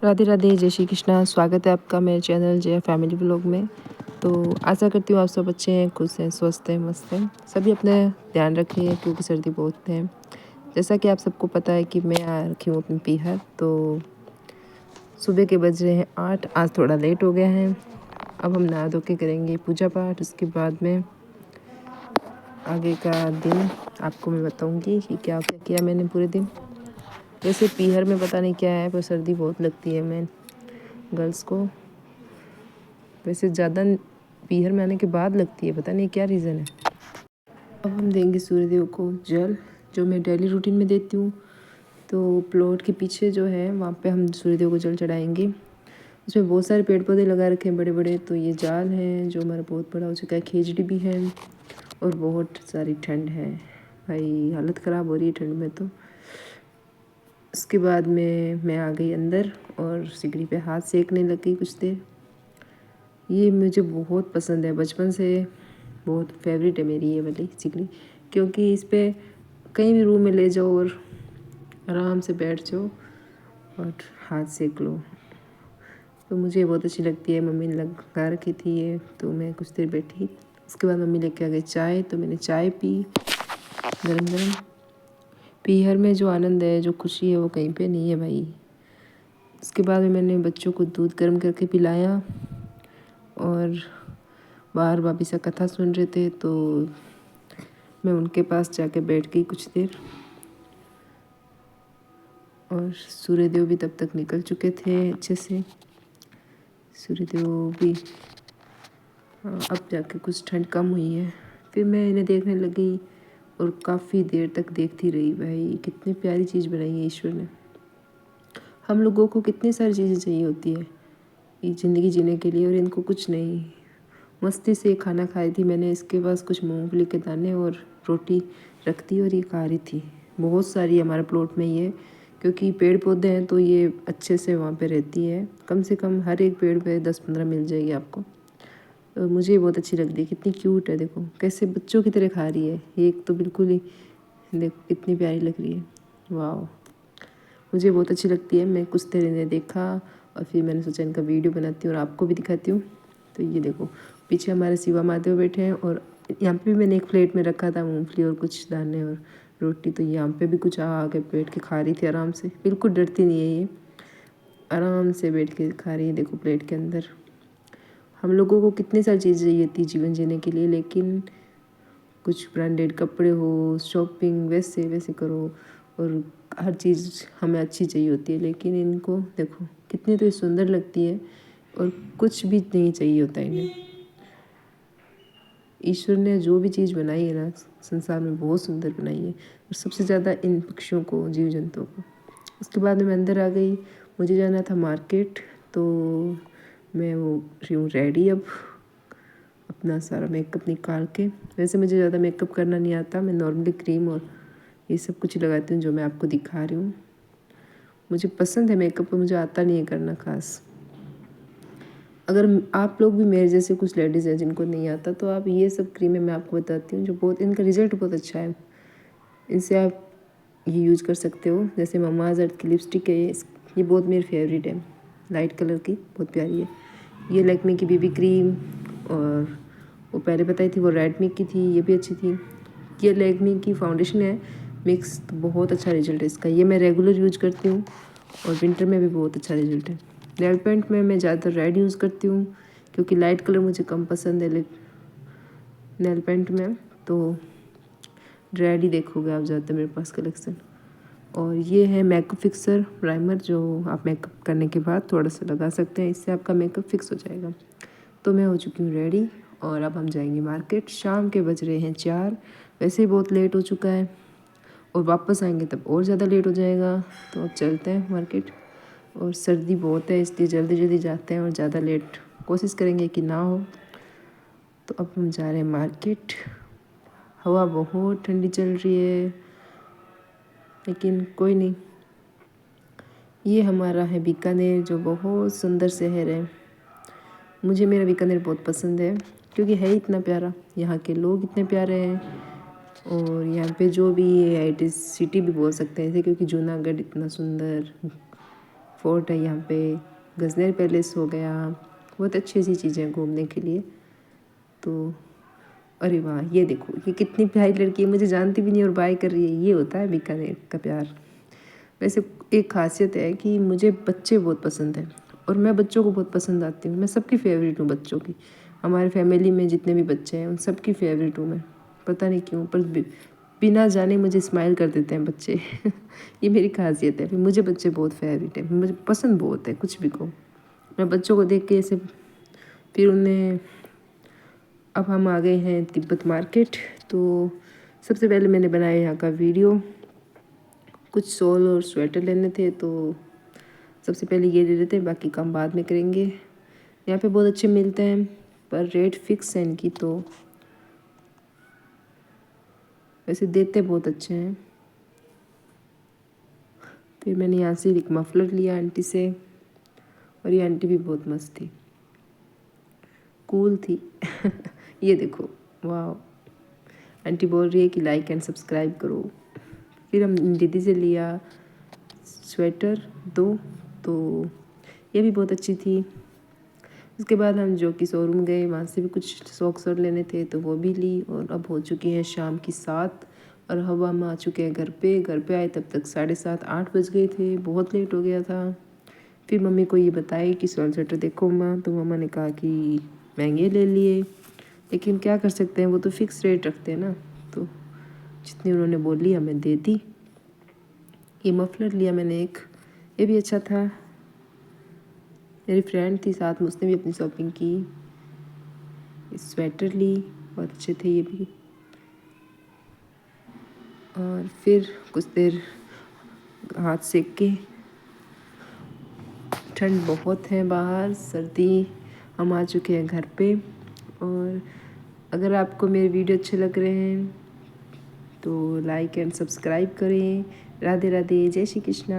राधे राधे, जय श्री कृष्णा। स्वागत है आपका मेरे चैनल जय फैमिली व्लॉग में। तो आशा करती हूँ आप सब अच्छे हैं, खुश हैं, स्वस्थ हैं, मस्त हैं। सभी अपना ध्यान रखिए क्योंकि सर्दी बहुत है। जैसा कि आप सबको पता है कि मैं आ रखी हूँ अपने पीहर। तो सुबह के बज रहे हैं 8। आज थोड़ा लेट हो गया है। अब हम नहा धो के करेंगे पूजा पाठ। उसके बाद में आगे का दिन आपको मैं बताऊँगी कि क्या क्या किया मैंने पूरे दिन। वैसे पीहर में पता नहीं क्या है, पर सर्दी बहुत लगती है मैं गर्ल्स को। वैसे ज़्यादा पीहर में आने के बाद लगती है, पता नहीं क्या रीज़न है। अब हम देंगे सूर्यदेव को जल, जो मैं डेली रूटीन में देती हूँ। तो प्लॉट के पीछे जो है वहाँ पे हम सूर्यदेव को जल चढ़ाएंगे। उसमें बहुत सारे पेड़ पौधे लगा रखे हैं बड़े बड़े। तो ये जाल है जो हमारा बहुत बड़ा हो चुका है, खेजड़ी भी है और बहुत सारी ठंड है भाई, हालत ख़राब हो रही है ठंड में। तो उसके बाद में मैं आ गई अंदर और सिगड़ी पे हाथ सेकने लग गई कुछ देर। ये मुझे बहुत पसंद है, बचपन से बहुत फेवरेट है मेरी ये वाली सिगड़ी, क्योंकि इस पे कहीं भी रूम में ले जाओ और आराम से बैठ जाओ और हाथ सेक लो। तो मुझे बहुत अच्छी लगती है। मम्मी ने लगा रखी थी ये, तो मैं कुछ देर बैठी। उसके बाद मम्मी लेके आ गई चाय, तो मैंने चाय पी गरम गरम। पीहर में जो आनंद है, जो खुशी है, वो कहीं पे नहीं है भाई। उसके बाद में मैंने बच्चों को दूध गर्म करके पिलाया और बाहर भाभी सा कथा सुन रहे थे, तो मैं उनके पास जाके बैठ गई कुछ देर। और सूर्यदेव भी तब तक निकल चुके थे अच्छे से। सूर्यदेव भी अब जाके कुछ ठंड कम हुई है। फिर मैं इन्हें देखने लगी और काफ़ी देर तक देखती रही। भाई कितनी प्यारी चीज़ बनाई है ईश्वर ने। हम लोगों को कितनी सारी चीज़ें चाहिए होती है ये ज़िंदगी जीने के लिए, और इनको कुछ नहीं। मस्ती से खाना खाई थी मैंने। इसके पास कुछ मूंगफली के दाने और रोटी रख दी और ये खा रही थी। बहुत सारी हमारे प्लॉट में ये, क्योंकि पेड़ पौधे हैं तो ये अच्छे से वहाँ पे रहती है। कम से कम हर एक पेड़ पे 10-15 मिल जाएगी आपको। और मुझे ये बहुत अच्छी लग रही है, कितनी क्यूट है, देखो कैसे बच्चों की तरह खा रही है। ये एक तो बिल्कुल ही देखो कितनी प्यारी लग रही है। वाह, मुझे बहुत अच्छी लगती है। मैं कुछ देर इन्हें देखा और फिर मैंने सोचा इनका वीडियो बनाती हूँ और आपको भी दिखाती हूँ। तो ये देखो पीछे हमारे शिवा महादेव बैठे हैं, और यहाँ पे भी मैंने एक प्लेट में रखा था मूंगफली और कुछ दाने और रोटी। तो यहाँ पे भी कुछ आके बैठ के खा रही थी आराम से, बिल्कुल डरती नहीं है ये, आराम से बैठ के खा रही है। देखो प्लेट के अंदर। हम लोगों को कितनी सारी चीज़ें चाहिए थी जीवन जीने के लिए, लेकिन कुछ ब्रांडेड कपड़े हो, शॉपिंग वैसे वैसे करो, और हर चीज़ हमें अच्छी चाहिए होती है। लेकिन इनको देखो कितनी तो सुंदर लगती है और कुछ भी नहीं चाहिए होता इन्हें। ईश्वर ने जो भी चीज़ बनाई है ना संसार में, बहुत सुंदर बनाई है, और सबसे ज़्यादा इन पक्षियों को, जीव जंतुओं को। उसके बाद मैं अंदर आ गई। मुझे जाना था मार्केट, तो मैं वो हूँ रेडी अब, अपना सारा मेकअप निकाल के। वैसे मुझे ज़्यादा मेकअप करना नहीं आता, मैं नॉर्मली क्रीम और ये सब कुछ लगाती हूँ जो मैं आपको दिखा रही हूँ। मुझे पसंद है मेकअप, पर मुझे आता नहीं है करना खास। अगर आप लोग भी मेरे जैसे कुछ लेडीज़ हैं जिनको नहीं आता, तो आप ये सब क्रीमें मैं आपको बताती हूँ जो बहुत, इनका रिज़ल्ट बहुत अच्छा है। इनसे आप ये यूज़ कर सकते हो। जैसे ममाज़ अर्थ की लिपस्टिक है ये बहुत मेरी फेवरेट है, लाइट कलर की, बहुत प्यारी है। ये लैक्मे की बीबी क्रीम, और वो पहले बताई थी वो रेडमी की थी, ये भी अच्छी थी। ये लैक्मे की फाउंडेशन है मिक्स, तो बहुत अच्छा रिजल्ट है इसका। ये मैं रेगुलर यूज़ करती हूँ और विंटर में भी बहुत अच्छा रिजल्ट है। नेल पेंट में मैं ज़्यादातर रेड यूज़ करती हूँ, क्योंकि लाइट कलर मुझे कम पसंद है नेल पेंट में। तो रेड ही देखोगे आप ज़्यादातर मेरे पास कलेक्शन। और ये है मेकअप फिक्सर प्राइमर, जो आप मेकअप करने के बाद थोड़ा सा लगा सकते हैं, इससे आपका मेकअप फिक्स हो जाएगा। तो मैं हो चुकी हूँ रेडी और अब हम जाएंगे मार्केट। शाम के बज रहे हैं 4, वैसे ही बहुत लेट हो चुका है, और वापस आएंगे तब और ज़्यादा लेट हो जाएगा। तो अब चलते हैं मार्केट, और सर्दी बहुत है इसलिए जल्दी जल्दी जाते हैं और ज़्यादा लेट कोशिश करेंगे कि ना हो। तो अब हम जा रहे हैं मार्केट। हवा बहुत ठंडी चल रही है, लेकिन कोई नहीं। ये हमारा है बीकानेर, जो बहुत सुंदर शहर है। मुझे मेरा बीकानेर बहुत पसंद है, क्योंकि है इतना प्यारा, यहाँ के लोग इतने प्यारे हैं, और यहाँ पे जो भी है IT सिटी भी बोल सकते हैं इसे, क्योंकि जूनागढ़ इतना सुंदर फोर्ट है यहाँ पे, गजनर पैलेस हो गया, बहुत अच्छी अच्छी चीज़ें हैं घूमने के लिए। तो अरे वाह, ये देखो ये कितनी प्यारी लड़की है, मुझे जानती भी नहीं और बाय कर रही है। ये होता है बीकानेर का प्यार। वैसे एक खासियत है कि मुझे बच्चे बहुत पसंद हैं और मैं बच्चों को बहुत पसंद आती हूँ। मैं सबकी फेवरेट हूँ बच्चों की। हमारे फैमिली में जितने भी बच्चे हैं उन सबकी फेवरेट हूँ मैं, पता नहीं क्यों, पर बिना जाने मुझे स्माइल कर देते हैं बच्चे। ये मेरी खासियत है, फिर मुझे बच्चे बहुत फेवरेट है, मुझे पसंद बहुत है कुछ भी को। मैं बच्चों को देख के ऐसे फिर उन्हें। अब हम आ गए हैं तिब्बत मार्केट। तो सबसे पहले मैंने बनाया यहाँ का वीडियो। कुछ शॉल और स्वेटर लेने थे तो सबसे पहले ये ले लेते हैं, बाकी काम बाद में करेंगे। यहाँ पे बहुत अच्छे मिलते हैं पर रेट फिक्स है इनकी, तो वैसे देते बहुत अच्छे हैं। फिर मैंने यहाँ से एक मफलर लिया आंटी से, और ये आंटी भी बहुत मस्त थी, कूल थी। ये देखो, वाह, आंटी बोल रही है कि लाइक एंड सब्सक्राइब करो। फिर हम दीदी से लिया स्वेटर 2, तो ये भी बहुत अच्छी थी। उसके बाद हम जो कि शोरूम गए, वहाँ से भी कुछ सॉक्स और लेने थे तो वो भी ली। और अब हो चुकी है शाम की 7 और अब हम आ चुके हैं घर पे। घर पे आए तब तक 7:30-8 बज गए थे, बहुत लेट हो गया था। फिर मम्मी को ये बताई कि शॉल स्वेटर देखो मम्मा, तो मम्मा ने कहा कि महंगे ले लिए, लेकिन क्या कर सकते हैं, वो तो फिक्स रेट रखते हैं ना, तो जितनी उन्होंने बोली हमें दे दी। ये मफलर लिया मैंने एक, ये भी अच्छा था। मेरी फ्रेंड थी साथ में, उसने भी अपनी शॉपिंग की। स्वेटर ली, बहुत अच्छे थे ये भी। और फिर कुछ देर हाथ सेक के, ठंड बहुत है बाहर, सर्दी, हम आ चुके हैं घर पे। और अगर आपको मेरे वीडियो अच्छे लग रहे हैं तो लाइक एंड सब्सक्राइब करें। राधे राधे, जय श्री कृष्णा।